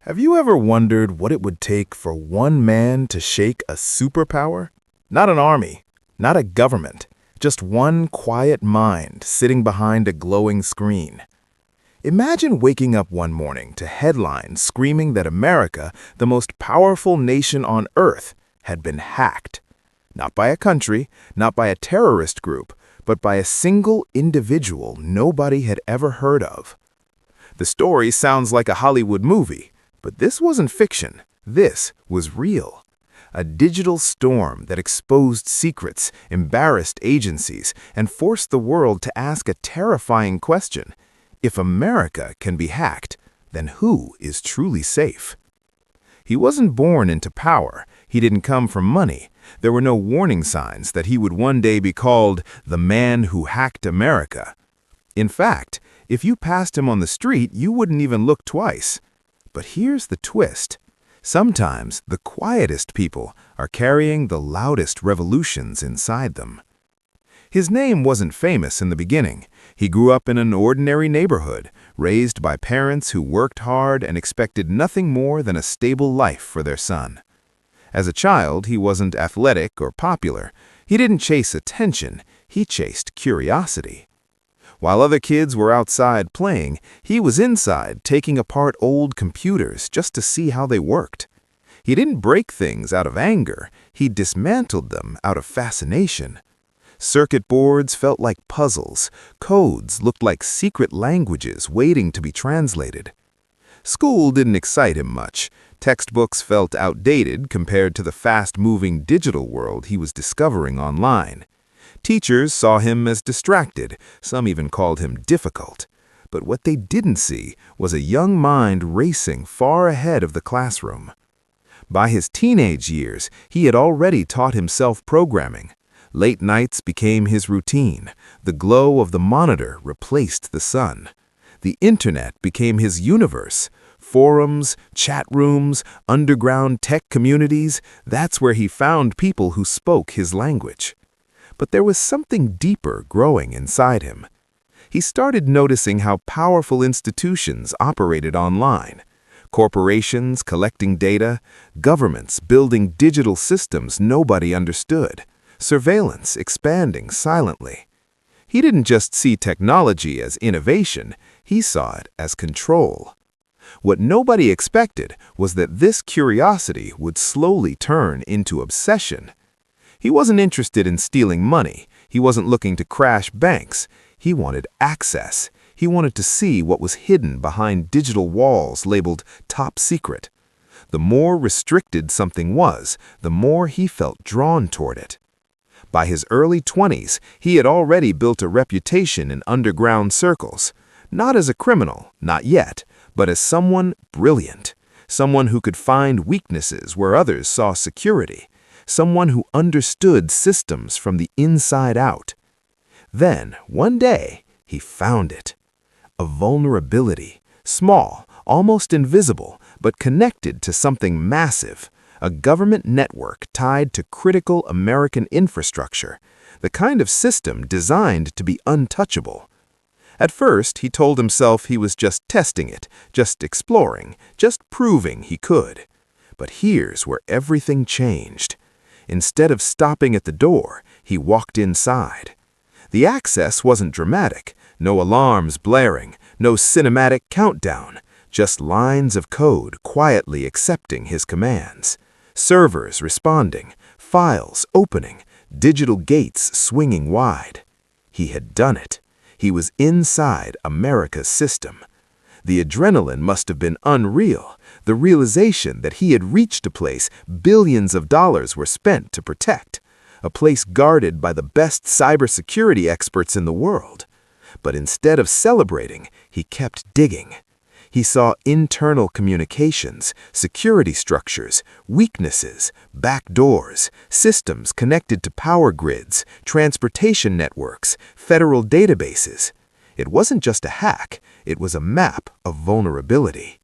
Have you ever wondered what it would take for one man to shake a superpower? Not an army, not a government, just one quiet mind sitting behind a glowing screen. Imagine waking up one morning to headlines screaming that America, the most powerful nation on Earth, had been hacked. Not by a country, not by a terrorist group, but by a single individual nobody had ever heard of. The story sounds like a Hollywood movie, but this wasn't fiction. This was real. A digital storm that exposed secrets, embarrassed agencies, and forced the world to ask a terrifying question. If America can be hacked, then who is truly safe? He wasn't born into power. He didn't come from money. There were no warning signs that he would one day be called the man who hacked America. In fact, if you passed him on the street, you wouldn't even look twice. But here's the twist. Sometimes the quietest people are carrying the loudest revolutions inside them. His name wasn't famous in the beginning. He grew up in an ordinary neighborhood, raised by parents who worked hard and expected nothing more than a stable life for their son. As a child, he wasn't athletic or popular. He didn't chase attention, he chased curiosity. While other kids were outside playing, he was inside taking apart old computers just to see how they worked. He didn't break things out of anger, he dismantled them out of fascination. Circuit boards felt like puzzles, codes looked like secret languages waiting to be translated. School didn't excite him much. Textbooks felt outdated compared to the fast-moving digital world he was discovering online. Teachers saw him as distracted, some even called him difficult. But what they didn't see was a young mind racing far ahead of the classroom. By his teenage years, he had already taught himself programming. Late nights became his routine. The glow of the monitor replaced the sun. The internet became his universe. Forums, chat rooms, underground tech communities, that's where he found people who spoke his language. But there was something deeper growing inside him. He started noticing how powerful institutions operated online. Corporations collecting data, governments building digital systems nobody understood, surveillance expanding silently. He didn't just see technology as innovation, he saw it as control. What nobody expected was that this curiosity would slowly turn into obsession. He wasn't interested in stealing money. He wasn't looking to crash banks. He wanted access. He wanted to see what was hidden behind digital walls labeled top secret. The more restricted something was, the more he felt drawn toward it. By his early 20s, he had already built a reputation in underground circles. Not as a criminal, not yet, but as someone brilliant. Someone who could find weaknesses where others saw security. Someone who understood systems from the inside out. Then, one day, he found it. A vulnerability, small, almost invisible, but connected to something massive. A government network tied to critical American infrastructure, the kind of system designed to be untouchable. At first, he told himself he was just testing it, just exploring, just proving he could. But here's where everything changed. Instead of stopping at the door, he walked inside. The access wasn't dramatic, no alarms blaring, no cinematic countdown, just lines of code quietly accepting his commands. Servers responding, files opening, digital gates swinging wide. He had done it. He was inside America's system. The adrenaline must have been unreal, the realization that he had reached a place billions of dollars were spent to protect, a place guarded by the best cybersecurity experts in the world. But instead of celebrating, he kept digging. He saw internal communications, security structures, weaknesses, backdoors, systems connected to power grids, transportation networks, federal databases. It wasn't just a hack, it was a map of vulnerability.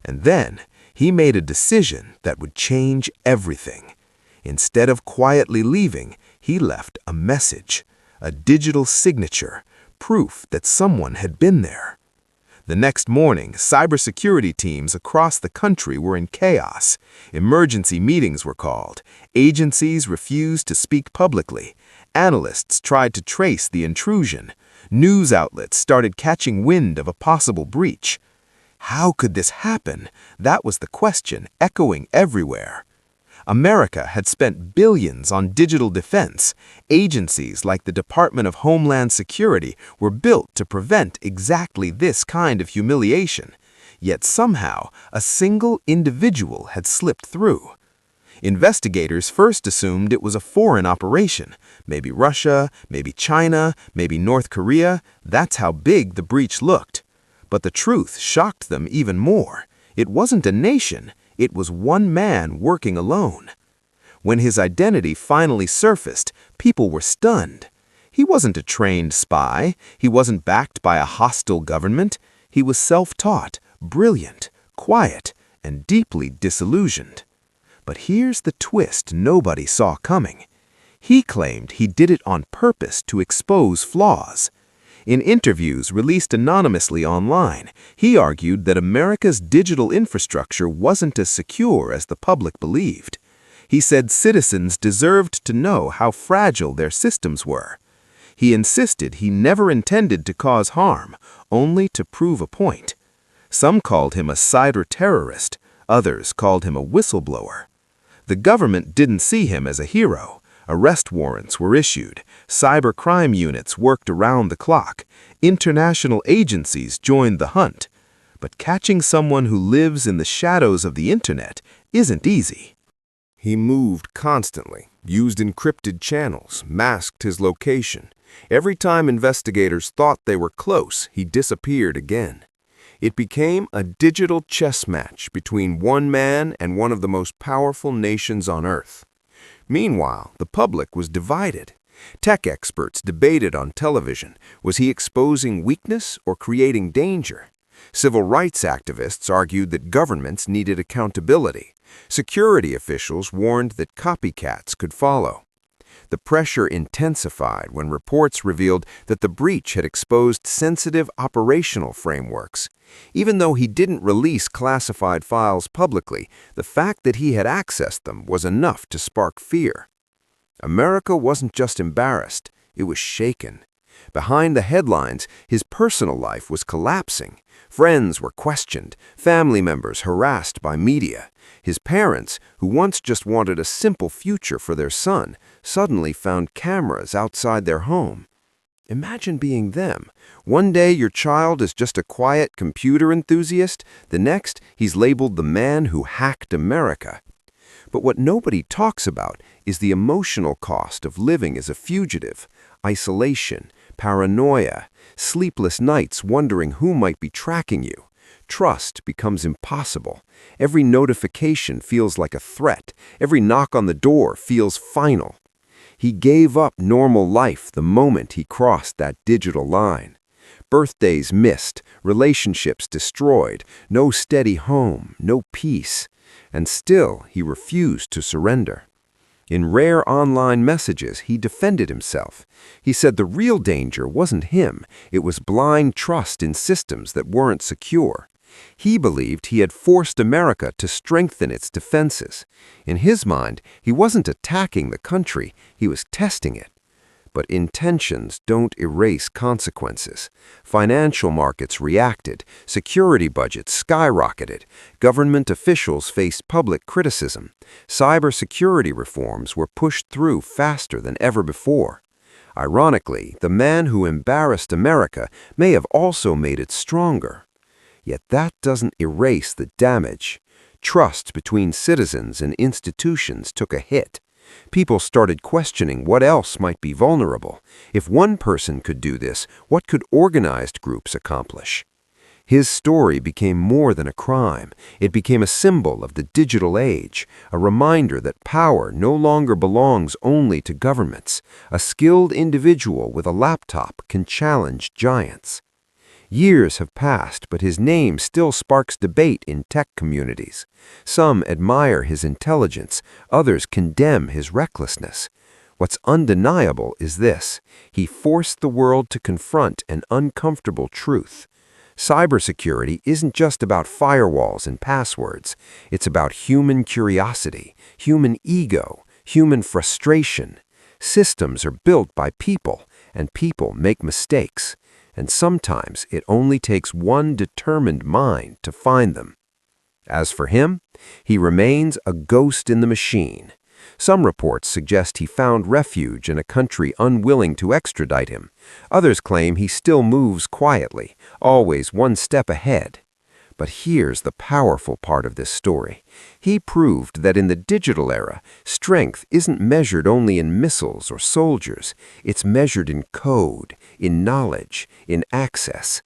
And then he made a decision that would change everything. Instead of quietly leaving, he left a message, a digital signature, proof that someone had been there. The next morning, cybersecurity teams across the country were in chaos. Emergency meetings were called. Agencies refused to speak publicly. Analysts tried to trace the intrusion. News outlets started catching wind of a possible breach. How could this happen? That was the question, echoing everywhere. America had spent billions on digital defense. Agencies like the Department of Homeland Security were built to prevent exactly this kind of humiliation. Yet somehow, a single individual had slipped through. Investigators first assumed it was a foreign operation. Maybe Russia, maybe China, maybe North Korea. That's how big the breach looked. But the truth shocked them even more. It wasn't a nation. It was one man working alone. When his identity finally surfaced, people were stunned. He wasn't a trained spy. He wasn't backed by a hostile government. He was self-taught, brilliant, quiet, and deeply disillusioned. But here's the twist nobody saw coming. He claimed he did it on purpose to expose flaws. In interviews released anonymously online, he argued that America's digital infrastructure wasn't as secure as the public believed. He said citizens deserved to know how fragile their systems were. He insisted he never intended to cause harm, only to prove a point. Some called him a cyber terrorist, others called him a whistleblower. The government didn't see him as a hero. Arrest warrants were issued. Cybercrime units worked around the clock. International agencies joined the hunt. But catching someone who lives in the shadows of the internet isn't easy. He moved constantly, used encrypted channels, masked his location. Every time investigators thought they were close, he disappeared again. It became a digital chess match between one man and one of the most powerful nations on Earth. Meanwhile, the public was divided. Tech experts debated on television. Was he exposing weakness or creating danger? Civil rights activists argued that governments needed accountability. Security officials warned that copycats could follow. The pressure intensified when reports revealed that the breach had exposed sensitive operational frameworks. Even though he didn't release classified files publicly, the fact that he had accessed them was enough to spark fear. America wasn't just embarrassed, it was shaken. Behind the headlines, his personal life was collapsing. Friends were questioned, family members harassed by media. His parents, who once just wanted a simple future for their son, suddenly found cameras outside their home. Imagine being them. One day your child is just a quiet computer enthusiast, the next he's labeled the man who hacked America. But what nobody talks about is the emotional cost of living as a fugitive: isolation, paranoia, sleepless nights wondering who might be tracking you. Trust becomes impossible. Every notification feels like a threat. Every knock on the door feels final. He gave up normal life the moment he crossed that digital line. Birthdays missed, relationships destroyed, no steady home, no peace. And still, he refused to surrender. In rare online messages, he defended himself. He said the real danger wasn't him, it was blind trust in systems that weren't secure. He believed he had forced America to strengthen its defenses. In his mind, he wasn't attacking the country, he was testing it. But intentions don't erase consequences. Financial markets reacted, security budgets skyrocketed, government officials faced public criticism, cybersecurity reforms were pushed through faster than ever before. Ironically, the man who embarrassed America may have also made it stronger. Yet that doesn't erase the damage. Trust between citizens and institutions took a hit. People started questioning what else might be vulnerable. If one person could do this, what could organized groups accomplish? His story became more than a crime. It became a symbol of the digital age, a reminder that power no longer belongs only to governments. A skilled individual with a laptop can challenge giants. Years have passed, but his name still sparks debate in tech communities. Some admire his intelligence, others condemn his recklessness. What's undeniable is this: he forced the world to confront an uncomfortable truth. Cybersecurity isn't just about firewalls and passwords. It's about human curiosity, human ego, human frustration. Systems are built by people, and people make mistakes. And sometimes it only takes one determined mind to find them. As for him, he remains a ghost in the machine. Some reports suggest he found refuge in a country unwilling to extradite him. Others claim he still moves quietly, always one step ahead. But here's the powerful part of this story. He proved that in the digital era, strength isn't measured only in missiles or soldiers. It's measured in code, in knowledge, in access.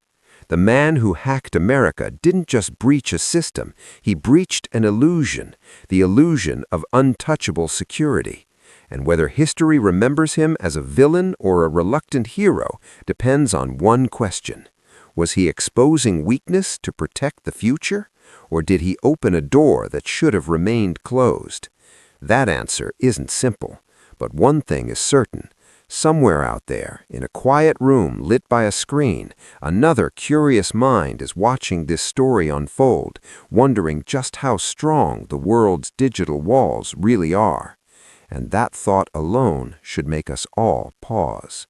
The man who hacked America didn't just breach a system, he breached an illusion, the illusion of untouchable security. And whether history remembers him as a villain or a reluctant hero depends on one question. Was he exposing weakness to protect the future? Or did he open a door that should have remained closed? That answer isn't simple, but one thing is certain. Somewhere out there, in a quiet room lit by a screen, another curious mind is watching this story unfold, wondering just how strong the world's digital walls really are. And that thought alone should make us all pause.